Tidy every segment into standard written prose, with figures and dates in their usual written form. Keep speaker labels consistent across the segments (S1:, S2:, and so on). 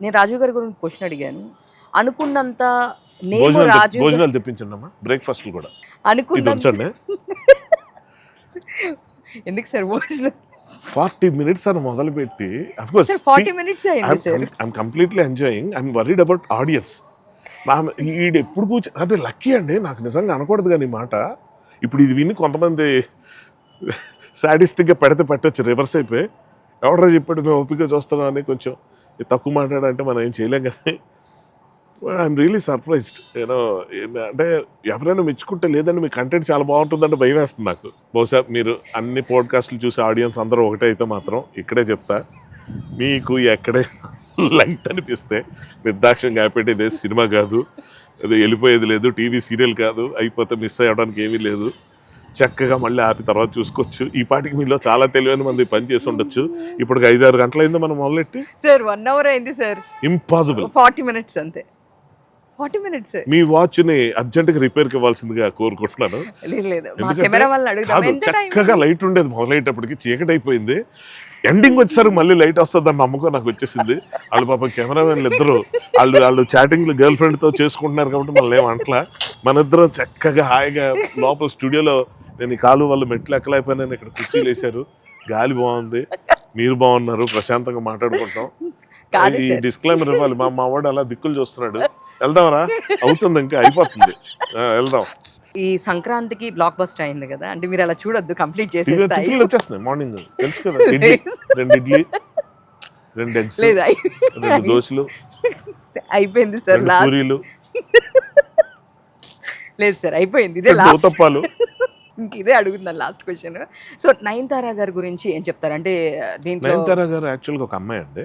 S1: నేను రాజీవ్ గారి గురించి క్వశ్చన్ అడిగాను. అనుకున్నంత నేమ్
S2: భోజనాలు
S1: రాజీవ్ గారు
S2: భోజనాలు తెప్పించండి అమ్మా, బ్రేక్ఫాస్ట్ కూడా ఇది
S1: అనుకున్నంత
S2: ఉంచండి.
S1: ఎందుకు సార్ భోజనం
S2: 40 minutes అని మొదలుపెట్టి అఫ్కోర్స్
S1: సార్ 40 minutes అయింది sir.
S2: I'm completely enjoying. I'm worried about audience. ఈడు ఎప్పుడు కూర్చో అంటే లక్కీ అండి, నాకు నిజంగా అనకూడదు కానీ ఈ మాట. ఇప్పుడు ఇది విని కొంతమంది సాడిస్టిక్గా పెడితే పెట్టచ్చు, రివర్స్ అయిపోయి ఎవడరా చెప్పాడు మేము ఓపిక చూస్తున్నాం అని కొంచెం తక్కువ మాట్లాడంటే మనం ఏం చేయలేం కానీ ఐఎమ్ రియలీ సర్ప్రైజ్డ్. యూనో అంటే ఎవరైనా మెచ్చుకుంటే లేదండి మీ కంటెంట్ చాలా బాగుంటుందంటే భయం వేస్తుంది నాకు. బహుశా మీరు అన్ని పోడ్కాస్ట్లు చూసే ఆడియన్స్ అందరూ ఒకటే అయితే మాత్రం ఇక్కడే చెప్తా, మీకు ఎక్కడే లెంగ్త్ అనిపిస్తే నిర్దాక్ష్యంగా ఆపేటి ఇదే సినిమా కాదు, అది వెళ్ళిపోయేది లేదు, టీవీ సీరియల్ కాదు, అయిపోతే మిస్ అయ్యడానికి ఏమీ లేదు, చక్కగా మళ్ళీ ఆపి తర్వాత చూసుకోవచ్చు. ఈ పాటికి మీలో చాలా తెలివైన మంది పని చేసి ఉండొచ్చు. ఇప్పుడు 5-6 గంటలైందో మనం మొదలెట్టి.
S1: సార్ 1 hour అయింది సార్.
S2: ఇంపాసిబుల్.
S1: 40 minutes అంతే. 40 minutes.
S2: మీ వాచ్ని అర్జెంట్గా రిపేర్కి ఇవ్వాల్సిందిగా కోరుకుంటున్నాను.
S1: లేదు మా కెమెరా వాళ్ళని అడుగుదాం. ఎంత టైం?
S2: చక్కగా లైట్ ఉండేది మొదలయ్యేటప్పటికి, చీకటి అయిపోయింది. ఎండింగ్ వచ్చేసరికి మళ్ళీ లైట్ వస్తుందని నమ్మకం నాకు వచ్చేసింది. వాళ్ళు పాపం కెమెరామెన్లు ఇద్దరు వాళ్ళు చాటింగ్లు గర్ల్ ఫ్రెండ్తో చేసుకుంటున్నారు కాబట్టి మళ్ళీ ఏమంటలా. మన ఇద్దరం చక్కగా హాయిగా లోపల స్టూడియోలో, నేను ఈ కాలు వాళ్ళు మెట్లు ఎక్కలేకపోయినా ఇక్కడ కుర్చీలు వేశారు, గాలి బాగుంది, మీరు బాగున్నారు, ప్రశాంతంగా మాట్లాడుకుంటాం. ఈ డిస్క్లైమర్ ఇవ్వాలి. మా వాడు అలా దిక్కులు చూస్తున్నాడు. వెళ్దాంరా, అవుతుంది ఇంకా అయిపోతుంది, వెళ్దాం.
S1: ఈ సంక్రాంతికి బ్లాక్ బస్టర్ అయింది కదా, అంటే మీరు అలా చూడొద్దు, కంప్లీట్ చేసి
S2: టిఫిన్లు వచ్చేస్తున్నాయి మార్నింగ్, తెలుసు కదా. 2 ఇడ్లీ, 2 ఎగ్స్, 2 దోశలు
S1: అయిపోయింది సార్.
S2: 2 పూరీలు.
S1: లేదు సార్ అయిపోయింది, ఇదే లాస్ట్.
S2: ఉతప్పాలు.
S1: ఇంక ఇదే అడుగుతున్నాను లాస్ట్ క్వశ్చన్. సో నయనతార గారి గురించి ఏం చెప్తారు? అంటే దీంట్లో
S2: నయనతార గారు యాక్చువల్గా ఒక అమ్మాయి అండి.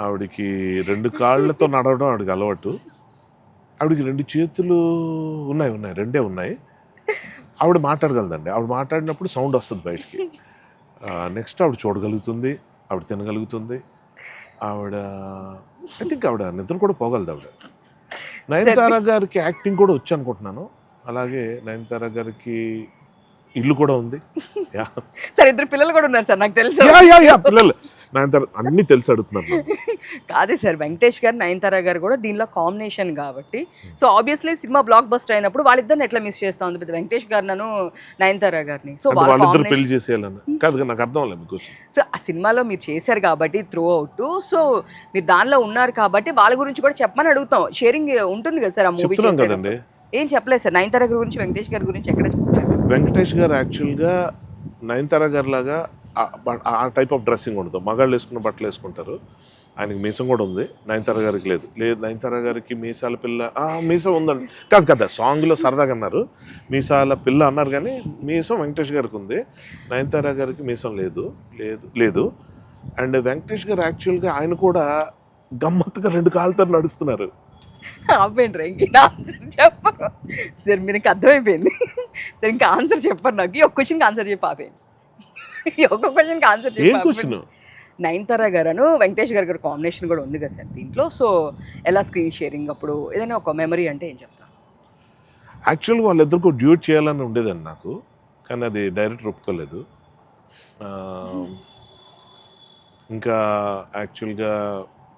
S2: ఆవిడకి 2 కాళ్ళతో నడవడం ఆవిడకి అలవాటు. ఆవిడకి 2 చేతులు ఉన్నాయి, 2 ఉన్నాయి. ఆవిడ మాట్లాడగలదండి. ఆవిడ మాట్లాడినప్పుడు సౌండ్ వస్తుంది బయటికి. నెక్స్ట్ ఆవిడ చూడగలుగుతుంది, ఆవిడ తినగలుగుతుంది, ఆవిడ ఐ థింక్ ఆవిడ నిద్ర కూడా పోగలదు. ఆవిడ నయనతార గారికి యాక్టింగ్ కూడా వచ్చు అనుకుంటున్నాను. అలాగే నయనతార గారికి ఇల్లు కూడా ఉంది.
S1: సార్ 2 పిల్లలు కూడా ఉన్నారు సార్, నాకు తెలుసు.
S2: పిల్లలు నయనతార అన్ని తెలిసి అడుగుతున్నారు.
S1: కాదే సార్, వెంకటేష్ గారు నయనతార గారు కూడా దీనిలో కాంబినేషన్ కాబట్టి, so obviously cinema block buster అయినప్పుడు వాళ్ళిద్దరిని ఎట్లా మిస్ చేస్తా ఉంది వెంకటేష్ గారు నన్ను నయనతార గారిని. సో
S2: వాళ్ళిద్దరు పెళ్లి చేసేయాలని కాదు, నాకు అర్థం అవ్వలేదు మీకు.
S1: సో ఆ సినిమాలో మీరు చేశారు కాబట్టి త్రూ అవుట్, సో మీరు దానిలో ఉన్నారు కాబట్టి వాళ్ళ గురించి కూడా చెప్పమని అడుగుతాం. షేరింగ్ ఉంటుంది కదా సార్ ఆ మూవీ
S2: కదండి.
S1: ఏం చెప్పలేదు సార్ నయనతార గారి గురించి, వెంకటేష్ గారి గురించి ఎక్కడ చెప్పలేదు.
S2: వెంకటేష్ గారు యాక్చువల్గా నయనతార గారి లాగా ఆ టైప్ ఆఫ్ డ్రెస్సింగ్ ఉండదు. మగాళ్ళు వేసుకున్న బట్టలు వేసుకుంటారు. ఆయనకి మీసం కూడా ఉంది, నయనతార గారికి లేదు. నయనతార గారికి మీసాల పిల్ల, మీసం ఉందండి. కాదు సాంగ్లో సరదాగా అన్నారు మీసాల పిల్ల అన్నారు, కానీ మీసం వెంకటేష్ గారికి ఉంది, నయనతార గారికి మీసం లేదు. అండ్ వెంకటేష్ గారు యాక్చువల్గా ఆయన కూడా గమ్మత్తుగా 2 కాళ్ళతో నడుస్తున్నారు.
S1: ఆపేండి ఇంకా ఆన్సర్ చెప్పరు సార్, మీకు అర్థమైపోయింది సార్. ఇంకా ఆన్సర్ చెప్పరు నాకు. ఒక క్వశ్చన్కి ఆన్సర్ చెప్పి ఆపేయండి. ఒక క్వశ్చన్కి ఆన్సర్ చెప్పి. నయనతార గారు వెంకటేష్ గారు కాంబినేషన్ కూడా ఉంది కదా సార్ దీంట్లో. సో ఎలా స్క్రీన్ షేరింగ్ అప్పుడు ఏదైనా ఒక మెమరీ అంటే ఏం చెప్తాను?
S2: యాక్చువల్గా వాళ్ళిద్దరికి డ్యూట్ చేయాలని ఉండేదండి నాకు, కానీ అది డైరెక్టర్ ఒప్పుకోలేదు. ఇంకా యాక్చువల్గా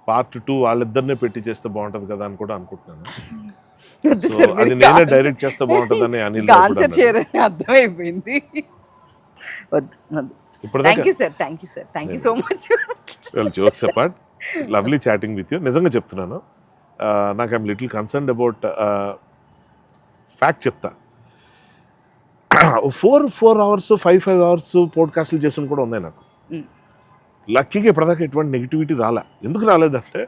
S2: పార్ట్ 2 వాళ్ళిద్దరినే పెట్టి చేస్తే బాగుంటుంది కదా అని కూడా అనుకుంటున్నాను. అది నేనే డైరెక్ట్ చేస్తే బాగుంటుందని అనిల్
S1: ఆన్సర్ చేయరని అర్థమైపోయింది. Thank you sir, thank you so much.
S2: Jokes apart, lovely chatting with you. నిజంగా చెప్తున్నాను, నాకు I'm little concerned about fact చెప్తా. 4 hours 5 hours పోడ్కాస్ట్లు చేసిన కూడా ఉన్నాయి నాకు. లక్కీగా ఇప్పటిదాకా ఎటువంటి నెగిటివిటీ ఎందుకు రాలేదంటే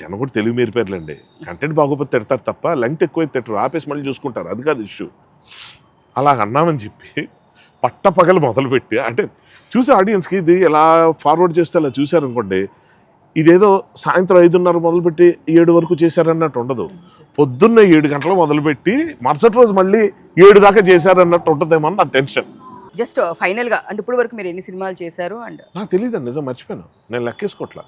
S2: జనం కూడా తెలుగు మీరిపోయారులేండి. కంటెంట్ బాగోపోతే తిడతారు తప్ప లెంగ్త్ ఎక్కువ తిట్టరు, ఆపేసి మళ్ళీ చూసుకుంటారు. అది కాదు ఇష్యూ. అలా అన్నామని చెప్పి పట్టపగలు మొదలుపెట్టి, అంటే చూసే ఆడియన్స్కి ఇది ఎలా ఫార్వర్డ్ చేస్తే అలా చూసారనుకోండి, ఇదేదో సాయంత్రం 5:30 మొదలుపెట్టి 7 వరకు చేశారన్నట్టు ఉండదు. పొద్దున్న 7 గంటలు మొదలుపెట్టి మరుసటి రోజు మళ్ళీ 7 దాకా చేశారన్నట్టు ఉంటుందేమో నా టెన్షన్.
S1: జస్ట్ ఫైనల్గా అంటే ఇప్పుడు వరకు మీరు ఎన్ని సినిమాలు చేశారు? అండ్
S2: నాకు తెలియదండి, నిజం మర్చిపోయాను. నేను లెక్కేసుకోవట్లా.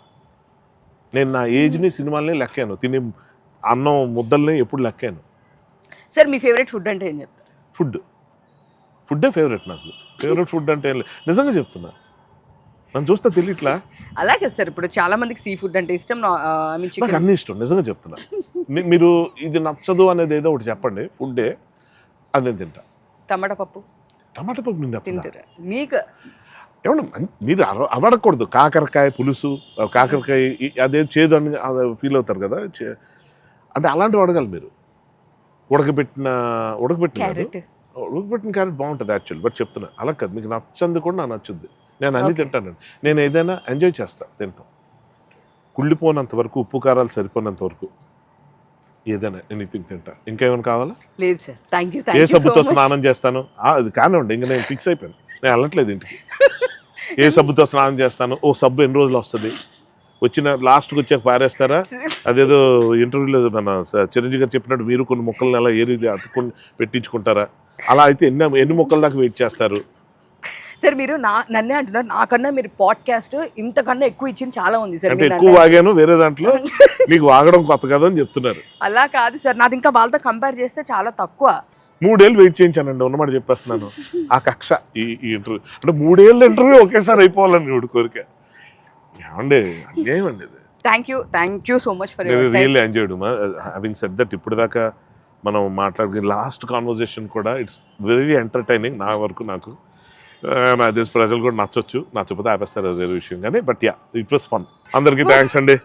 S2: నేను నా ఏజ్ని సినిమాలని లెక్కాను, తినే అన్నం ముద్దల్ని ఎప్పుడు లెక్కాను.
S1: సార్ మీ ఫేవరెట్ ఫుడ్ అంటే ఏం చెప్తారు?
S2: ఫుడ్డే ఫేవరెట్. నాకు ఫేవరెట్ ఫుడ్ అంటే నిజంగా చెప్తున్నా. నన్ను చూస్తే తెలియట్లా.
S1: అలాగే సార్ ఇప్పుడు చాలా మందికి సీ ఫుడ్ అంటే ఇష్టం. ఐ మీన్
S2: నాకు
S1: చికెన్.
S2: అన్ని ఇష్టం, నిజంగా చెప్తున్నా. మీరు ఇది నచ్చదు అనేది ఏదో ఒకటి చెప్పండి, ఫుడ్డే అదే తింటా.
S1: టమాటా పప్పు
S2: టమాటా పప్పు మీకు నచ్చదా?
S1: తింటారా మీకు?
S2: ఏమన్నా మీరు అడగకూడదు. కాకరకాయ పులుసు, కాకరకాయ అదే చేదు అని ఫీల్ అవుతారు కదా, అంటే అలాంటివి అడగాలి మీరు. ఉడకబెట్టిన
S1: క్యారెట్
S2: క్యారెట్ బాగుంటుంది యాక్చువల్లీ, బట్ చెప్తున్నా అలా కాదు. మీకు నచ్చంది కూడా నాకు నచ్చుద్ది. నేను అన్నీ తింటానండి. నేను ఏదైనా ఎంజాయ్ చేస్తా తింటాం. కుళ్ళిపోనంత వరకు, ఉప్పు కారాలు సరిపోయినంత వరకు ఏదైనా ఎనీథింగ్ తింటా. ఇంకేమైనా కావాలా?
S1: లేదు సార్, థ్యాంక్ యూ.
S2: ఏ సబ్బుతో స్నానం చేస్తాను అది కానివ్వండి, ఇంకా నేను ఫిక్స్ అయిపోయాను. నేను వెళ్ళట్లేదు ఇంటికి. ఏ సబ్బుతో స్నానం చేస్తాను, ఓ సబ్బు ఎన్ని రోజులు వస్తుంది, వచ్చిన లాస్ట్కి వచ్చాక పారేస్తారా? అదేదో ఇంటర్వ్యూలో మన చిరంజీవి గారు చెప్పినట్టు మీరు కొన్ని మొక్కలను అలా ఏరి అతుక్కొని పెట్టించుకుంటారా? అలా అయితే ఎన్ని మొక్కల దాకా వెయిట్ చేస్తారు?
S1: సార్ మీరు నన్నే అంటున్నారు, నాకన్నా మీరు పాడ్కాస్ట్ ఇంతకన్నా ఎక్కువ ఇచ్చింది చాలా ఉంది సార్.
S2: అంటే ఎక్కువ వాగాను వేరే దాంట్లో, మీకు వాగడం కొత్త కదా అని చెప్తున్నారు.
S1: అలా కాదు సార్, నాది ఇంకా వాళ్ళతో కంపేర్ చేస్తే చాలా తక్కువ.
S2: 3 ఏళ్ళు వెయిట్ చేయించానండి, ఉన్నమాట చెప్పేస్తున్నాను. ఆ కక్ష ఈ ఇంటర్వ్యూ అంటే 3 ఏళ్ళ ఇంటర్వ్యూ ఒకేసారి అయిపోవాలని ఇప్పుడు కోరిక. ఏమండి అన్యాయం అండి ఇది.
S1: Thank you so much for
S2: నేను really enjoyed. Having said that, ఇప్పుడు దాకా మనం మాట్లాడుకునే లాస్ట్ కాన్వర్జేషన్ కూడా ఇట్స్ వెరీ ఎంటర్టైనింగ్ నా వరకు. నాకు నా తెలిసి ప్రజలు కూడా నచ్చొచ్చు, నచ్చకపోతే ఆపేస్తారు, అది వేరే విషయం. కానీ but yeah, it was fun. అందరికీ థ్యాంక్స్ అండి.